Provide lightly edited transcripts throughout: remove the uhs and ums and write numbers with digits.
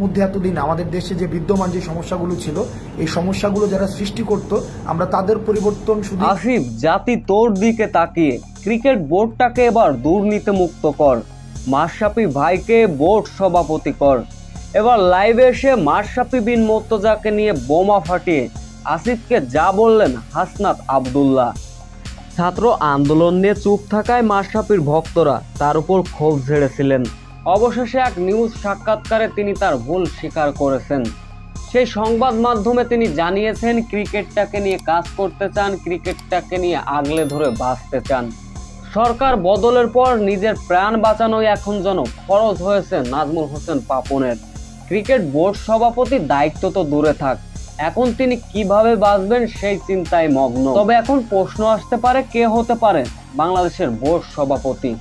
মধ্যে এতদিন আমাদের দেশে যে বিদ্যমান যে সমস্যাগুলো ছিল, এই সমস্যাগুলো যারা সৃষ্টি করত, আমরা তাদের পরিবর্তন শুধু। আসিফ, জাতি তোর দিকে তাকিয়ে ক্রিকেট বোর্ডটাকে এবার দুর্নীতি মুক্ত কর, মাশরাফি ভাইকে বোর্ড সভাপতি কর। এবার লাইভে এসে মাশরাফি বিন মুর্তজাকে নিয়ে বোমা ফাটিয়ে আসিফকে যা বললেন হাসনাত আব্দুল্লাহ। ছাত্র আন্দোলন নিয়ে চুপ থাকায় মাশরাফির ভক্তরা তার উপর ক্ষোভ ঝেড়েছিলেন। অবশেষে এক নিউজ সাক্ষাৎকারে তিনি তার ভুল স্বীকার করেছেন। সেই সংবাদ মাধ্যমে তিনি জানিয়েছেন ক্রিকেটটাকে নিয়ে কাজ করতে চান, ক্রিকেটটাকে নিয়ে আগলে ধরে বাঁচতে চান। সরকার বদলের পর নিজের প্রাণ বাঁচানোই এখন যেন ফরজ হয়েছে নাজমুল হোসেন পাপনের। ক্রিকেট বোর্ড সভাপতির দায়িত্ব তো দূরে থাক, এখন তিনি কিভাবে বাঁচবেন সেই চিন্তায় মগ্ন। তবে এখন প্রশ্ন আসতে পারে, কে হতে পারে বাংলাদেশের বোর্ড সভাপতি?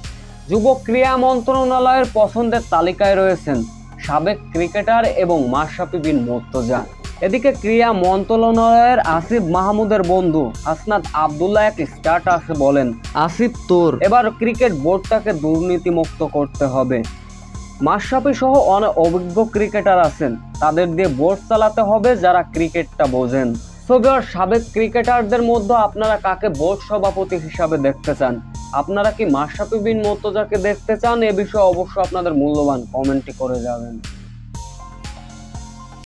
যুব ক্রীড়া মন্ত্রণালয়ের পছন্দের তালিকায় রয়েছেন সাবেক ক্রিকেটার এবং মাশরাফি বিন মুর্তজা। এদিকে ক্রীড়া মন্ত্রণালয়ের আসিফ মাহমুদের বন্ধু হাসনাত আব্দুল্লাহ এক স্ট্যাটাসে বলেন, আসিফ তোর এবার ক্রিকেট বোর্ডটাকে দুর্নীতি মুক্ত করতে হবে। মাশরাফি সহ অনেক অভিজ্ঞ ক্রিকেটার আছেন, তাদের দিয়ে বোর্ড চালাতে হবে যারা ক্রিকেটটা বোঝেন। সবার সাবেক ক্রিকেটারদের মধ্যে আপনারা কাকে বোর্ড সভাপতি হিসাবে দেখতে চান? আপনারা কি মাশরাফি বিন মুর্তজাকে দেখতে চান? এ বিষয়ে অবশ্যই আপনাদের মূল্যবান কমেন্টটি করে যাবেন।